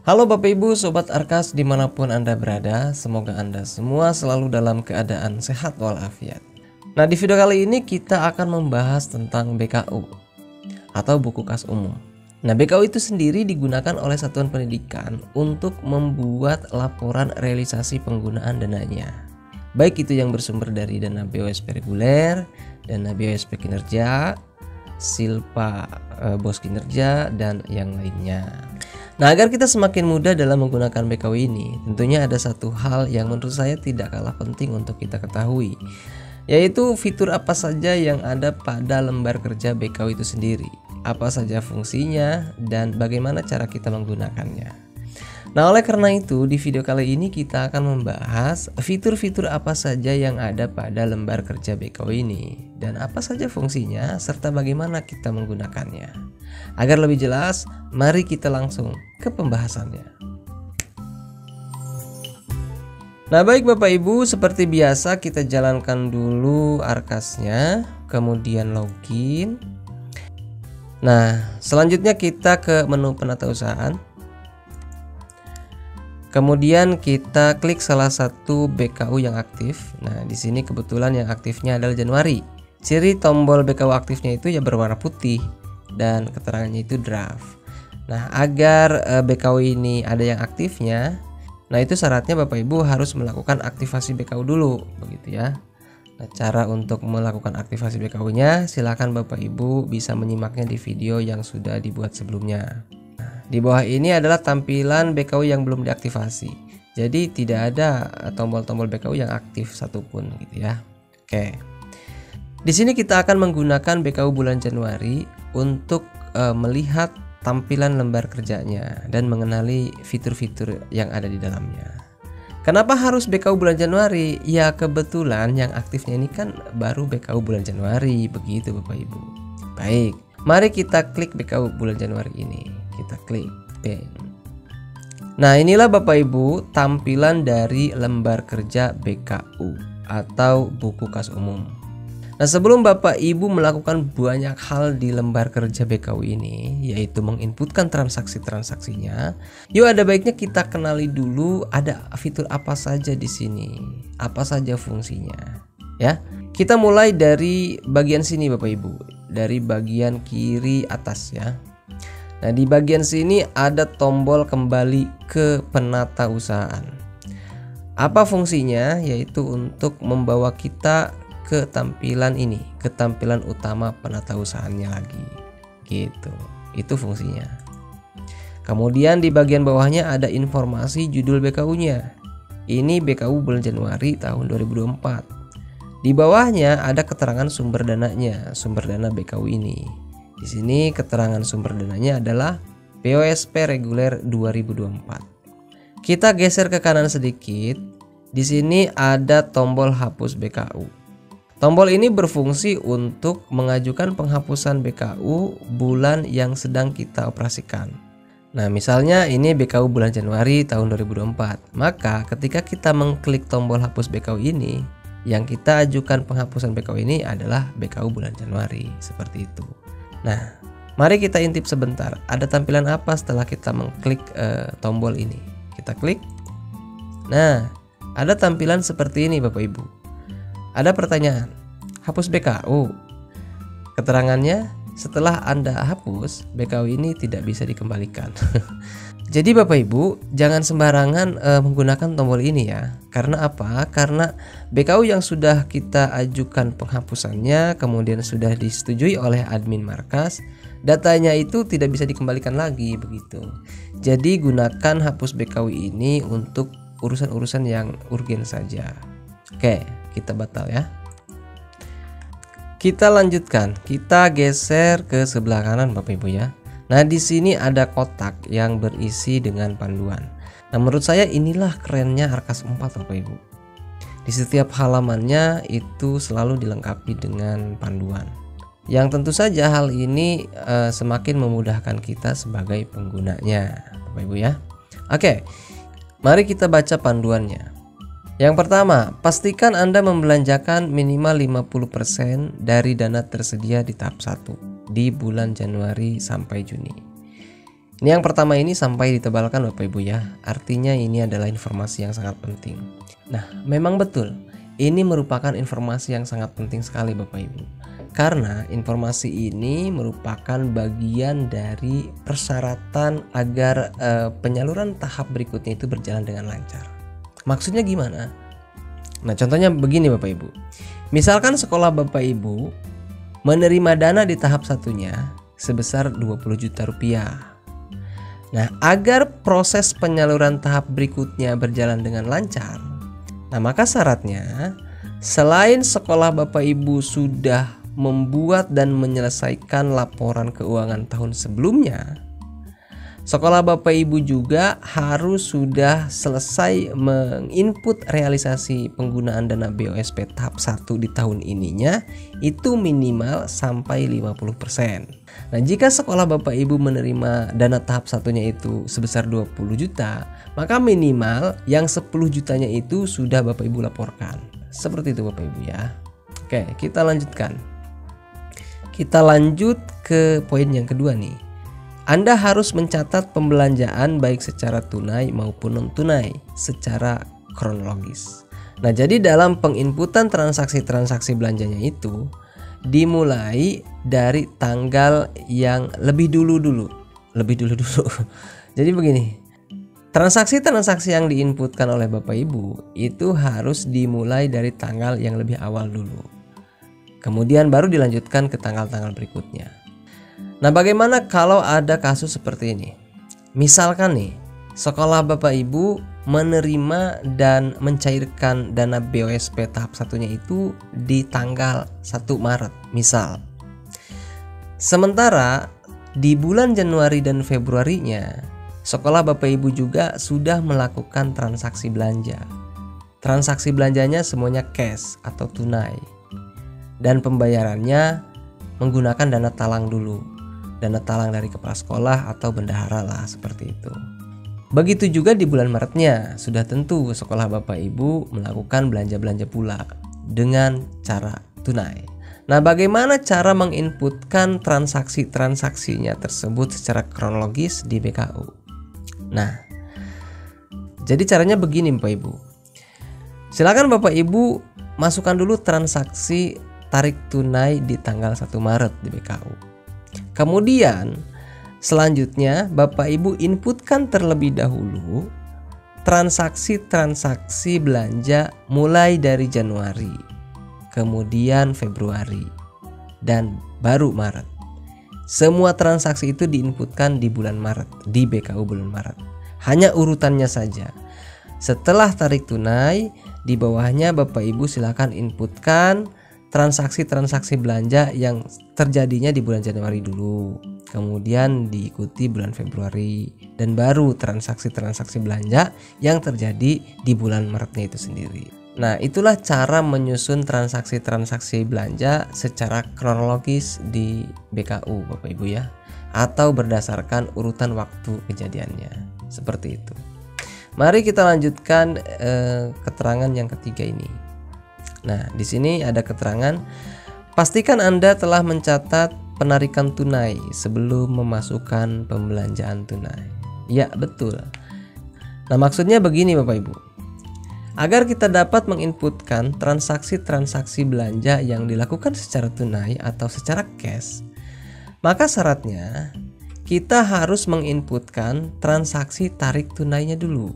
Halo Bapak Ibu, Sobat Arkas dimanapun Anda berada, semoga Anda semua selalu dalam keadaan sehat walafiat. Nah, di video kali ini kita akan membahas tentang BKU atau buku kas umum. Nah, BKU itu sendiri digunakan oleh satuan pendidikan untuk membuat laporan realisasi penggunaan dananya. Baik itu yang bersumber dari dana BOSP reguler, dana BOSP kinerja, silpa bos kinerja, dan yang lainnya. Nah, agar kita semakin mudah dalam menggunakan BKU ini, tentunya ada satu hal yang menurut saya tidak kalah penting untuk kita ketahui, yaitu fitur apa saja yang ada pada lembar kerja BKU itu sendiri, apa saja fungsinya, dan bagaimana cara kita menggunakannya. Nah, oleh karena itu di video kali ini kita akan membahas fitur-fitur apa saja yang ada pada lembar kerja BKU ini, dan apa saja fungsinya, serta bagaimana kita menggunakannya. Agar lebih jelas, mari kita langsung ke pembahasannya. Nah, baik Bapak Ibu, seperti biasa kita jalankan dulu Arkasnya, kemudian login. Nah, selanjutnya kita ke menu penatausahaan. Kemudian kita klik salah satu BKU yang aktif. Nah, di sini kebetulan yang aktifnya adalah Januari. Ciri tombol BKU aktifnya itu ya berwarna putih dan keterangannya itu draft. Nah, agar BKU ini ada yang aktifnya, nah itu syaratnya Bapak Ibu harus melakukan aktivasi BKU dulu, begitu ya. Nah, cara untuk melakukan aktivasi BKU-nya silakan Bapak Ibu bisa menyimaknya di video yang sudah dibuat sebelumnya. Nah, di bawah ini adalah tampilan BKU yang belum diaktifasi. Jadi tidak ada tombol-tombol BKU yang aktif satupun, gitu ya. Oke. Di sini kita akan menggunakan BKU bulan Januari untuk melihat tampilan lembar kerjanya dan mengenali fitur-fitur yang ada di dalamnya. Kenapa harus BKU bulan Januari? Ya kebetulan yang aktifnya ini kan baru BKU bulan Januari, begitu Bapak Ibu. Baik, mari kita klik BKU bulan Januari ini. Kita klik pen. Nah, inilah Bapak Ibu tampilan dari lembar kerja BKU atau buku kas umum. Nah, sebelum Bapak Ibu melakukan banyak hal di lembar kerja BKU ini, yaitu menginputkan transaksi-transaksinya, yuk ada baiknya kita kenali dulu ada fitur apa saja di sini, apa saja fungsinya. Ya, kita mulai dari bagian sini Bapak Ibu, dari bagian kiri atas ya. Nah, di bagian sini ada tombol kembali ke penatausahaan. Apa fungsinya? Yaitu untuk membawa kita ke tampilan ini, ke tampilan utama penatausahaannya lagi, gitu. Itu fungsinya. Kemudian di bagian bawahnya ada informasi judul BKU-nya. Ini BKU bulan Januari tahun 2024. Di bawahnya ada keterangan sumber dananya, sumber dana BKU ini. Di sini keterangan sumber dananya adalah BOSP reguler 2024. Kita geser ke kanan sedikit. Di sini ada tombol hapus BKU. Tombol ini berfungsi untuk mengajukan penghapusan BKU bulan yang sedang kita operasikan. Nah, misalnya ini BKU bulan Januari tahun 2024. Maka ketika kita mengklik tombol hapus BKU ini, yang kita ajukan penghapusan BKU ini adalah BKU bulan Januari, seperti itu. Nah, mari kita intip sebentar. Ada tampilan apa setelah kita mengklik tombol ini? Kita klik. Nah, ada tampilan seperti ini Bapak Ibu. Ada pertanyaan, hapus BKU. Keterangannya, setelah Anda hapus, BKU ini tidak bisa dikembalikan. Jadi Bapak Ibu, jangan sembarangan menggunakan tombol ini ya. Karena apa? Karena BKU yang sudah kita ajukan penghapusannya, kemudian sudah disetujui oleh admin markas, datanya itu tidak bisa dikembalikan lagi, begitu. Jadi gunakan hapus BKU ini untuk urusan-urusan yang urgen saja. Oke, kita batal ya. Kita lanjutkan. Kita geser ke sebelah kanan Bapak Ibu ya. Nah, di sini ada kotak yang berisi dengan panduan. Nah, menurut saya inilah kerennya Arkas 4 Bapak Ibu. Di setiap halamannya itu selalu dilengkapi dengan panduan. Yang tentu saja hal ini semakin memudahkan kita sebagai penggunanya Bapak Ibu ya. Oke, mari kita baca panduannya. Yang pertama, pastikan Anda membelanjakan minimal 50% dari dana tersedia di tahap 1 di bulan Januari sampai Juni. Ini yang pertama ini sampai ditebalkan Bapak Ibu ya. Artinya ini adalah informasi yang sangat penting. Nah, memang betul. Ini merupakan informasi yang sangat penting sekali Bapak Ibu. Karena informasi ini merupakan bagian dari persyaratan agar penyaluran tahap berikutnya itu berjalan dengan lancar. Maksudnya gimana? Nah, contohnya begini Bapak Ibu. Misalkan sekolah Bapak Ibu menerima dana di tahap satunya sebesar 20 juta rupiah. Nah, agar proses penyaluran tahap berikutnya berjalan dengan lancar, nah maka syaratnya selain sekolah Bapak Ibu sudah membuat dan menyelesaikan laporan keuangan tahun sebelumnya, sekolah Bapak Ibu juga harus sudah selesai menginput realisasi penggunaan dana BOSP tahap 1 di tahun ininya itu minimal sampai 50%. Nah, jika sekolah Bapak Ibu menerima dana tahap satunya itu sebesar 20 juta, maka minimal yang 10 jutanya itu sudah Bapak Ibu laporkan. Seperti itu Bapak Ibu ya. Oke, kita lanjutkan. Kita lanjut ke poin yang kedua nih. Anda harus mencatat pembelanjaan baik secara tunai maupun non-tunai secara kronologis. Nah, jadi dalam penginputan transaksi-transaksi belanjanya itu dimulai dari tanggal yang lebih dulu. Jadi begini, transaksi-transaksi yang diinputkan oleh Bapak Ibu itu harus dimulai dari tanggal yang lebih awal dulu. Kemudian baru dilanjutkan ke tanggal-tanggal berikutnya. Nah, bagaimana kalau ada kasus seperti ini? Misalkan nih, sekolah Bapak Ibu menerima dan mencairkan dana BOSP tahap satunya itu di tanggal 1 Maret misal. Sementara di bulan Januari dan Februarinya sekolah Bapak Ibu juga sudah melakukan transaksi belanja. Transaksi belanjanya semuanya cash atau tunai. Dan pembayarannya menggunakan dana talang dulu. Dana talang dari kepala sekolah atau bendahara lah, seperti itu. Begitu juga di bulan Maretnya, sudah tentu sekolah Bapak Ibu melakukan belanja-belanja pula dengan cara tunai. Nah, bagaimana cara menginputkan transaksi-transaksinya tersebut secara kronologis di BKU? Nah, jadi caranya begini Bapak Ibu. Silakan Bapak Ibu masukkan dulu transaksi tarik tunai di tanggal 1 Maret di BKU. Kemudian selanjutnya Bapak Ibu inputkan terlebih dahulu transaksi-transaksi belanja mulai dari Januari, kemudian Februari, dan baru Maret. Semua transaksi itu diinputkan di bulan Maret, di BKU bulan Maret. Hanya urutannya saja. Setelah tarik tunai, di bawahnya Bapak Ibu silakan inputkan transaksi-transaksi belanja yang terjadinya di bulan Januari dulu, kemudian diikuti bulan Februari, dan baru transaksi-transaksi belanja yang terjadi di bulan Maretnya itu sendiri. Nah, itulah cara menyusun transaksi-transaksi belanja secara kronologis di BKU Bapak Ibu ya, atau berdasarkan urutan waktu kejadiannya. Seperti itu. Mari kita lanjutkan keterangan yang ketiga ini. Nah, di sini ada keterangan, pastikan Anda telah mencatat penarikan tunai sebelum memasukkan pembelanjaan tunai. Ya, betul. Nah, maksudnya begini Bapak Ibu. Agar kita dapat menginputkan transaksi-transaksi belanja yang dilakukan secara tunai atau secara cash, maka syaratnya kita harus menginputkan transaksi tarik tunainya dulu.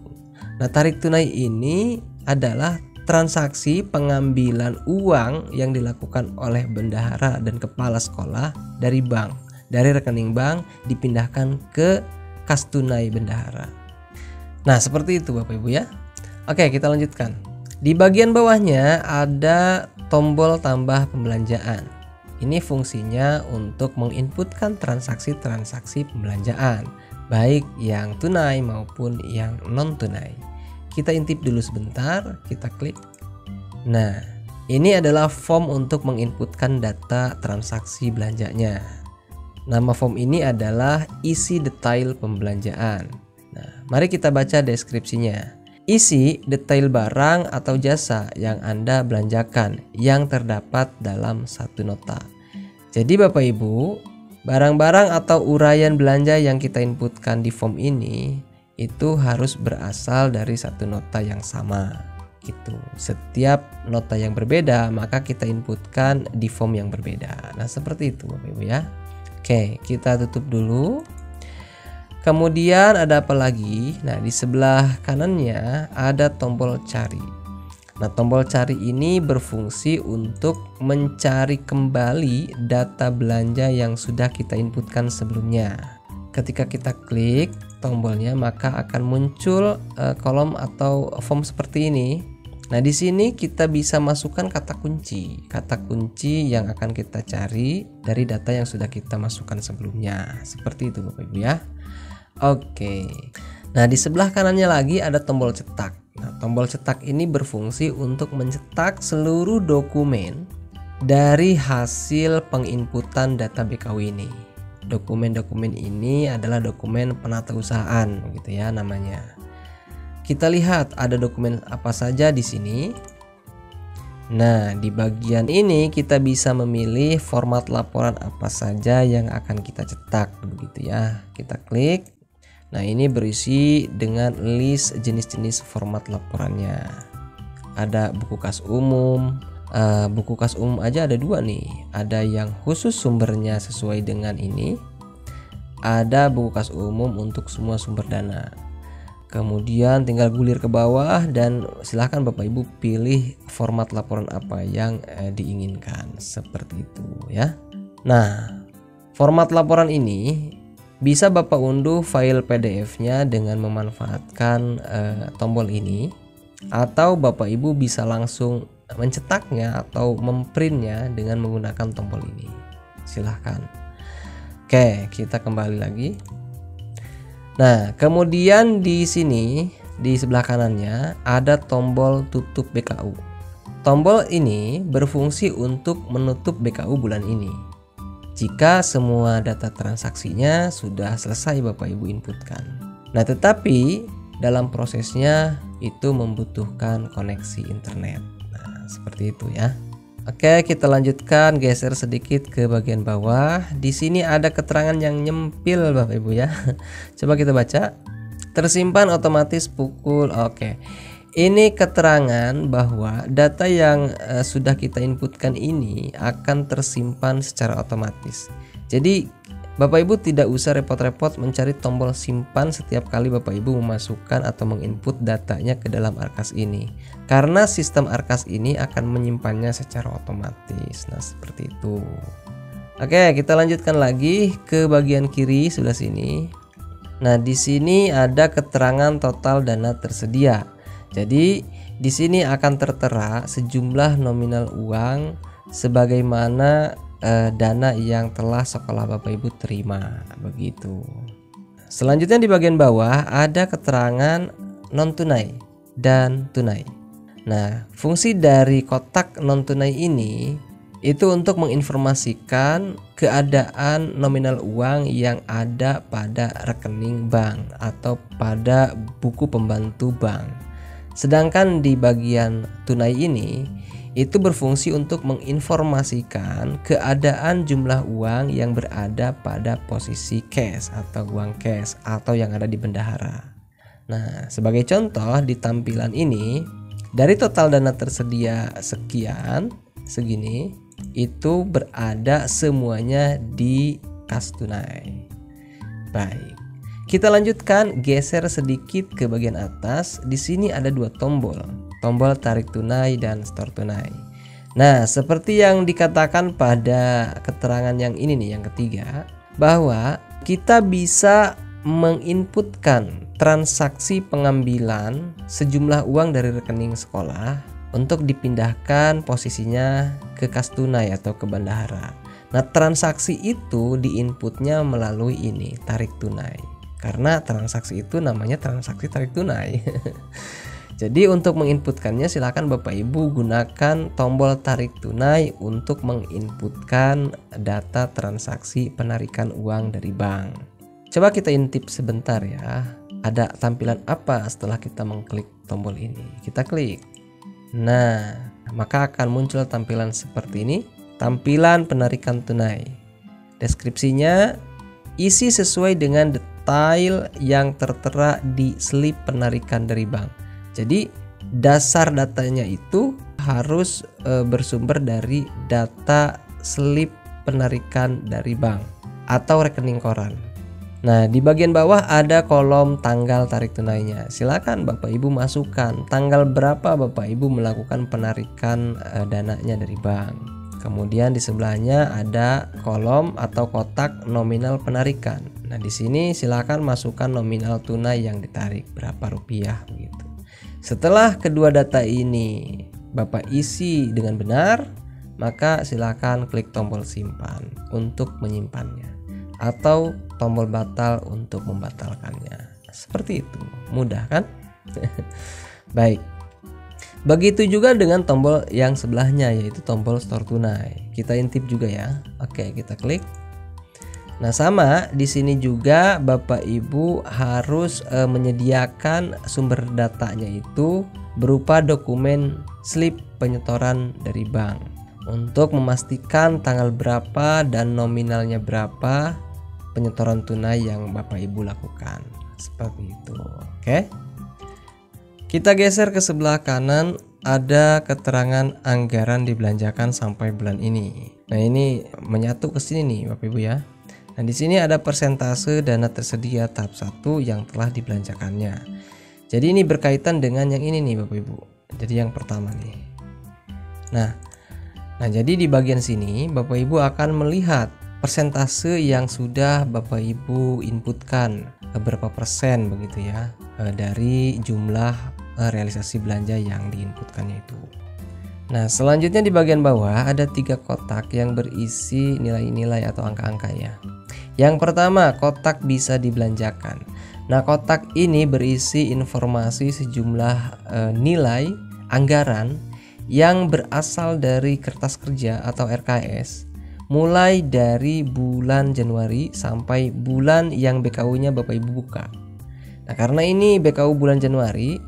Nah, tarik tunai ini adalah transaksi pengambilan uang yang dilakukan oleh bendahara dan kepala sekolah dari bank, dari rekening bank dipindahkan ke kas tunai bendahara. Nah, seperti itu Bapak Ibu ya. Oke, kita lanjutkan. Di bagian bawahnya ada tombol tambah pembelanjaan. Ini fungsinya untuk menginputkan transaksi-transaksi pembelanjaan, baik yang tunai maupun yang non tunai. Kita intip dulu sebentar, kita klik. Nah, ini adalah form untuk menginputkan data transaksi belanjanya. Nama form ini adalah isi detail pembelanjaan. Nah, mari kita baca deskripsinya. Isi detail barang atau jasa yang Anda belanjakan yang terdapat dalam satu nota. Jadi Bapak Ibu, Barang-barang atau uraian belanja yang kita inputkan di form ini itu harus berasal dari satu nota yang sama gitu. Setiap nota yang berbeda maka kita inputkan di form yang berbeda. Nah, seperti itu Bapak Ibu ya. Oke, kita tutup dulu. Kemudian ada apa lagi? Nah, di sebelah kanannya ada tombol cari. Nah, tombol cari ini berfungsi untuk mencari kembali data belanja yang sudah kita inputkan sebelumnya. Ketika kita klik tombolnya, maka akan muncul kolom atau form seperti ini. Nah, di sini kita bisa masukkan kata kunci yang akan kita cari dari data yang sudah kita masukkan sebelumnya. Seperti itu Bapak Ibu ya. Oke. Nah, di sebelah kanannya lagi ada tombol cetak. Nah, tombol cetak ini berfungsi untuk mencetak seluruh dokumen dari hasil penginputan data BKU ini. Dokumen-dokumen ini adalah dokumen penatausahaan gitu ya namanya. Kita lihat ada dokumen apa saja di sini. Nah, di bagian ini kita bisa memilih format laporan apa saja yang akan kita cetak begitu ya. Kita klik. Nah, ini berisi dengan list jenis-jenis format laporannya. Ada buku kas umum. Buku kas umum aja ada 2 nih. Ada yang khusus sumbernya sesuai dengan ini. Ada buku kas umum untuk semua sumber dana. Kemudian tinggal gulir ke bawah dan silahkan Bapak Ibu pilih format laporan apa yang diinginkan. Seperti itu ya. Nah, format laporan ini bisa Bapak unduh file PDF-nya dengan memanfaatkan tombol ini, atau Bapak Ibu bisa langsung mencetaknya atau memprintnya dengan menggunakan tombol ini. Silahkan. Oke, kita kembali lagi. Nah, kemudian di sini di sebelah kanannya ada tombol tutup BKU. Tombol ini berfungsi untuk menutup BKU bulan ini jika semua data transaksinya sudah selesai Bapak Ibu inputkan. Nah, tetapi dalam prosesnya itu membutuhkan koneksi internet. Nah, seperti itu ya. Oke, kita lanjutkan, geser sedikit ke bagian bawah. Di sini ada keterangan yang nyempil Bapak Ibu ya. Coba kita baca. Tersimpan otomatis pukul. Oke. Ini keterangan bahwa data yang sudah kita inputkan ini akan tersimpan secara otomatis. Jadi Bapak Ibu tidak usah repot-repot mencari tombol simpan setiap kali Bapak Ibu memasukkan atau menginput datanya ke dalam Arkas ini. Karena sistem Arkas ini akan menyimpannya secara otomatis. Nah, seperti itu. Oke, kita lanjutkan lagi ke bagian kiri sebelah sini. Nah, di sini ada keterangan total dana tersedia. Jadi di sini akan tertera sejumlah nominal uang sebagaimana dana yang telah sekolah Bapak Ibu terima begitu. Selanjutnya di bagian bawah ada keterangan non tunai dan tunai. Nah, fungsi dari kotak non tunai ini itu untuk menginformasikan keadaan nominal uang yang ada pada rekening bank atau pada buku pembantu bank. Sedangkan di bagian tunai ini itu berfungsi untuk menginformasikan keadaan jumlah uang yang berada pada posisi cash atau uang cash atau yang ada di bendahara. Nah, sebagai contoh di tampilan ini, dari total dana tersedia sekian, segini, itu berada semuanya di kas tunai. Baik. Kita lanjutkan, geser sedikit ke bagian atas. Di sini ada 2 tombol tarik tunai dan store tunai. Nah, seperti yang dikatakan pada keterangan yang ini nih, yang ketiga, bahwa kita bisa menginputkan transaksi pengambilan sejumlah uang dari rekening sekolah untuk dipindahkan posisinya ke kas tunai atau ke bendahara. Nah, transaksi itu diinputnya melalui ini, tarik tunai. Karena transaksi itu namanya transaksi tarik tunai. Jadi untuk menginputkannya silakan Bapak Ibu gunakan tombol tarik tunai untuk menginputkan data transaksi penarikan uang dari bank. Coba kita intip sebentar ya. Ada tampilan apa setelah kita mengklik tombol ini? Kita klik. Nah, maka akan muncul tampilan seperti ini, tampilan penarikan tunai. Deskripsinya, isi sesuai dengan detail yang tertera di slip penarikan dari bank. Jadi dasar datanya itu harus bersumber dari data slip penarikan dari bank atau rekening koran. Nah, di bagian bawah ada kolom tanggal tarik tunainya. Silakan Bapak Ibu masukkan tanggal berapa Bapak Ibu melakukan penarikan dananya dari bank. Kemudian di sebelahnya ada kolom atau kotak nominal penarikan. Nah, di sini silakan masukkan nominal tunai yang ditarik berapa rupiah begitu. Setelah kedua data ini Bapak isi dengan benar, maka silakan klik tombol simpan untuk menyimpannya atau tombol batal untuk membatalkannya. Seperti itu, mudah kan? Baik. Begitu juga dengan tombol yang sebelahnya, yaitu tombol store tunai. Kita intip juga ya. Oke, kita klik. Nah, sama di sini juga Bapak Ibu harus menyediakan sumber datanya itu berupa dokumen slip penyetoran dari bank untuk memastikan tanggal berapa dan nominalnya berapa penyetoran tunai yang Bapak Ibu lakukan. Seperti itu. Oke. Kita geser ke sebelah kanan, ada keterangan anggaran dibelanjakan sampai bulan ini. Nah, ini menyatu ke sini nih Bapak Ibu ya. Nah, di sini ada persentase dana tersedia tahap 1 yang telah dibelanjakannya. Jadi ini berkaitan dengan yang ini nih Bapak Ibu. Jadi yang pertama nih. Nah, jadi di bagian sini Bapak Ibu akan melihat persentase yang sudah Bapak Ibu inputkan, berapa persen begitu ya, dari jumlah realisasi belanja yang diinputkannya itu. Nah, selanjutnya di bagian bawah ada 3 kotak yang berisi nilai-nilai atau angka-angka ya. Yang pertama, kotak bisa dibelanjakan. Nah, kotak ini berisi informasi sejumlah nilai anggaran yang berasal dari kertas kerja atau RKS mulai dari bulan Januari sampai bulan yang BKU-nya Bapak Ibu buka. Nah, karena ini BKU bulan Januari,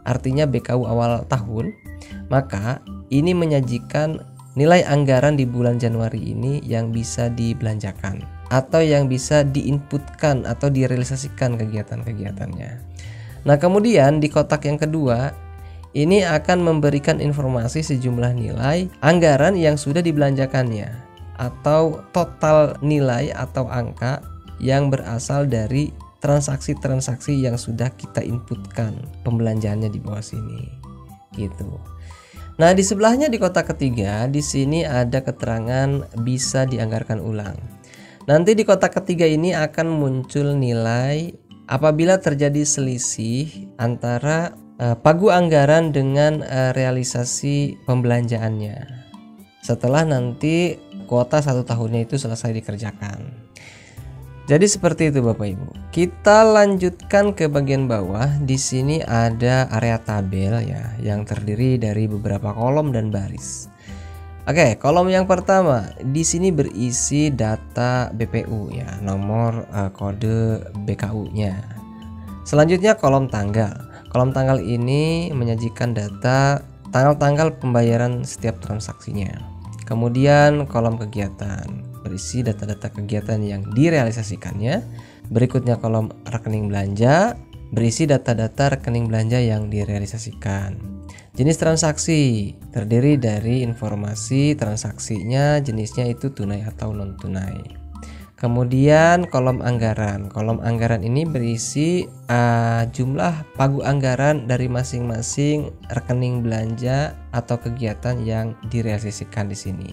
artinya BKU awal tahun, maka ini menyajikan nilai anggaran di bulan Januari ini yang bisa dibelanjakan atau yang bisa diinputkan atau direalisasikan kegiatan-kegiatannya. Nah, kemudian di kotak yang kedua ini akan memberikan informasi sejumlah nilai anggaran yang sudah dibelanjakannya atau total nilai atau angka yang berasal dari transaksi-transaksi yang sudah kita inputkan pembelanjaannya di bawah sini gitu. Nah, di sebelahnya di kotak ketiga di sini ada keterangan bisa dianggarkan ulang. Nanti di kotak ketiga ini akan muncul nilai apabila terjadi selisih antara pagu anggaran dengan realisasi pembelanjaannya setelah nanti kuota 1 tahunnya itu selesai dikerjakan. Jadi seperti itu Bapak Ibu. Kita lanjutkan ke bagian bawah. Di sini ada area tabel ya, yang terdiri dari beberapa kolom dan baris. Oke, kolom yang pertama di sini berisi data BPU ya, nomor kode BKU-nya. Selanjutnya kolom tanggal. Kolom tanggal ini menyajikan data tanggal-tanggal pembayaran setiap transaksinya. Kemudian kolom kegiatan berisi data-data kegiatan yang direalisasikannya. Berikutnya kolom rekening belanja berisi data-data rekening belanja yang direalisasikan. Jenis transaksi terdiri dari informasi transaksinya, jenisnya itu tunai atau non tunai. Kemudian kolom anggaran. Kolom anggaran ini berisi jumlah pagu anggaran dari masing-masing rekening belanja atau kegiatan yang direalisasikan di sini.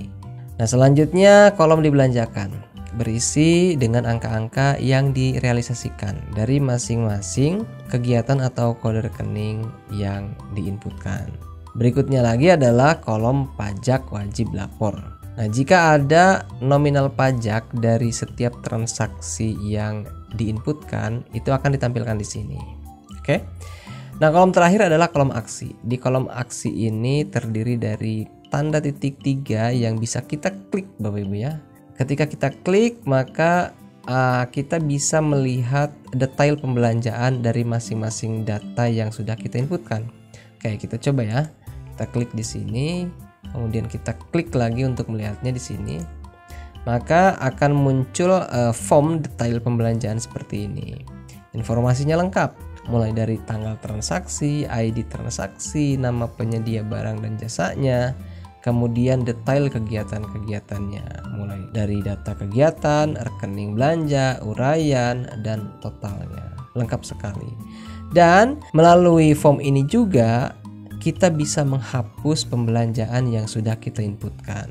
Nah, selanjutnya kolom dibelanjakan berisi dengan angka-angka yang direalisasikan dari masing-masing kegiatan atau kode rekening yang diinputkan. Berikutnya lagi adalah kolom pajak wajib lapor. Nah, jika ada nominal pajak dari setiap transaksi yang diinputkan, itu akan ditampilkan di sini. Oke. Nah, kolom terakhir adalah kolom aksi. Di kolom aksi ini terdiri dari tanda titik 3 yang bisa kita klik Bapak Ibu ya. Ketika kita klik, maka kita bisa melihat detail pembelanjaan dari masing-masing data yang sudah kita inputkan. Oke, kita coba ya. Kita klik di sini. Kemudian kita klik lagi untuk melihatnya di sini. maka akan muncul form detail pembelanjaan seperti ini. Informasinya lengkap, mulai dari tanggal transaksi, ID transaksi, nama penyedia barang dan jasanya, kemudian detail kegiatan-kegiatannya, mulai dari data kegiatan, rekening belanja, uraian, dan totalnya. Lengkap sekali. Dan melalui form ini juga kita bisa menghapus pembelanjaan yang sudah kita inputkan.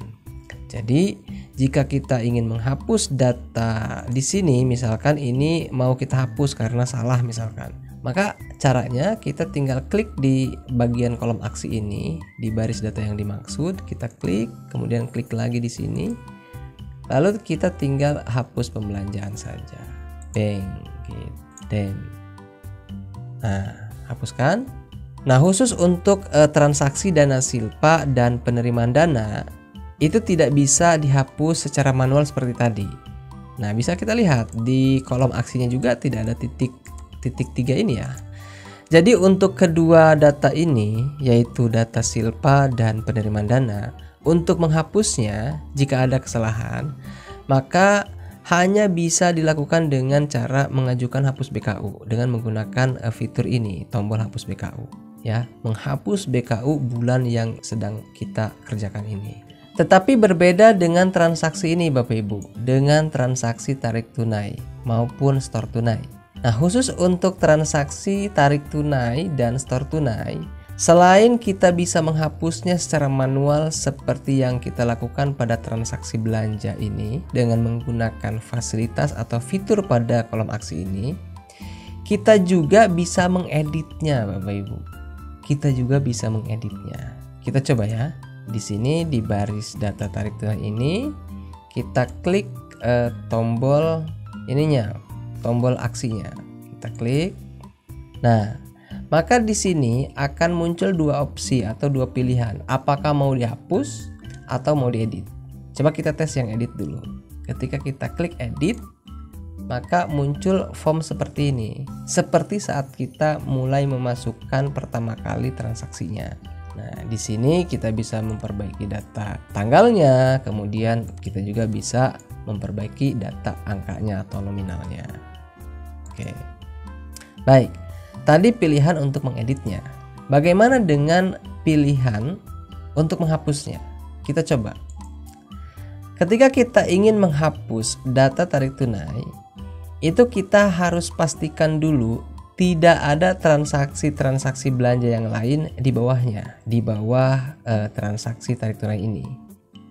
Jadi jika kita ingin menghapus data di sini, misalkan ini mau kita hapus karena salah misalkan, maka caranya kita tinggal klik di bagian kolom aksi ini, di baris data yang dimaksud, kita klik, kemudian klik lagi di sini, lalu kita tinggal hapus pembelanjaan saja. Bang, gitu. Nah, hapuskan. Nah, khusus untuk transaksi dana silpa dan penerimaan dana itu tidak bisa dihapus secara manual seperti tadi. Nah, bisa kita lihat di kolom aksinya juga tidak ada titik 3 ini ya. Jadi untuk kedua data ini, yaitu data silpa dan penerimaan dana, untuk menghapusnya jika ada kesalahan, maka hanya bisa dilakukan dengan cara mengajukan hapus BKU dengan menggunakan fitur ini, tombol hapus BKU ya, menghapus BKU bulan yang sedang kita kerjakan ini. Tetapi berbeda dengan transaksi ini Bapak Ibu, dengan transaksi tarik tunai maupun store tunai. Nah, khusus untuk transaksi tarik tunai dan store tunai, selain kita bisa menghapusnya secara manual seperti yang kita lakukan pada transaksi belanja ini dengan menggunakan fasilitas atau fitur pada kolom aksi ini, kita juga bisa mengeditnya Bapak Ibu. Kita juga bisa mengeditnya. Kita coba ya. Di sini di baris data tarik tunai ini kita klik tombol ininya, tombol aksinya. Kita klik. Nah, maka di sini akan muncul dua opsi atau dua pilihan. Apakah mau dihapus atau mau diedit? Coba kita tes yang edit dulu. Ketika kita klik edit, maka muncul form seperti ini. Seperti saat kita mulai memasukkan pertama kali transaksinya. Nah, di sini kita bisa memperbaiki data tanggalnya, kemudian kita juga bisa memperbaiki data angkanya atau nominalnya. Oke. Baik. Tadi pilihan untuk mengeditnya. Bagaimana dengan pilihan untuk menghapusnya? Kita coba. Ketika kita ingin menghapus data tarik tunai, itu kita harus pastikan dulu tidak ada transaksi-transaksi belanja yang lain di bawahnya, di bawah transaksi tarik tunai ini.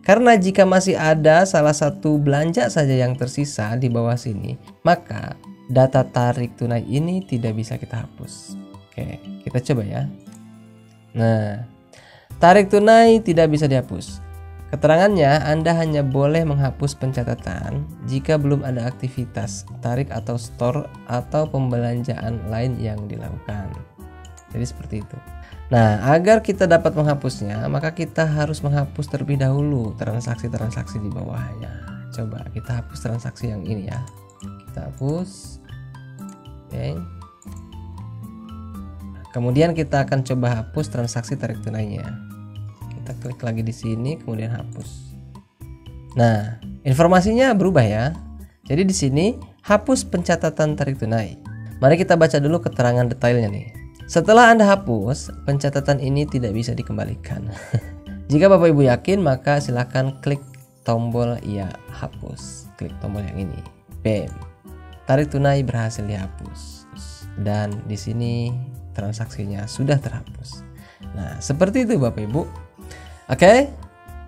Karena jika masih ada salah satu belanja saja yang tersisa di bawah sini, maka data tarik tunai ini tidak bisa kita hapus. Oke, kita coba ya. Nah, tarik tunai tidak bisa dihapus. Keterangannya, Anda hanya boleh menghapus pencatatan jika belum ada aktivitas tarik atau store atau pembelanjaan lain yang dilakukan. Jadi seperti itu. Nah, agar kita dapat menghapusnya, maka kita harus menghapus terlebih dahulu transaksi-transaksi di bawahnya. Coba kita hapus transaksi yang ini ya. Kita hapus. Oke. Kemudian kita akan coba hapus transaksi tarik tunainya. Kita klik lagi di sini, kemudian hapus. Nah, informasinya berubah ya. Jadi di sini hapus pencatatan tarik tunai. Mari kita baca dulu keterangan detailnya nih. Setelah Anda hapus, pencatatan ini tidak bisa dikembalikan. Jika Bapak Ibu yakin, maka silakan klik tombol ya hapus. Klik tombol yang ini. Bam. Tarik tunai berhasil dihapus. Dan di sini transaksinya sudah terhapus. Nah, seperti itu Bapak Ibu. Oke,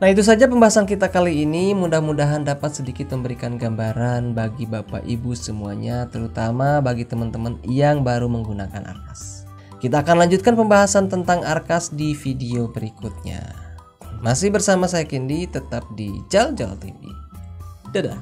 nah itu saja pembahasan kita kali ini. Mudah-mudahan dapat sedikit memberikan gambaran bagi Bapak Ibu semuanya, terutama bagi teman-teman yang baru menggunakan Arkas. Kita akan lanjutkan pembahasan tentang Arkas di video berikutnya. Masih bersama saya Kendi, tetap di Jal Jal TV. Dadah.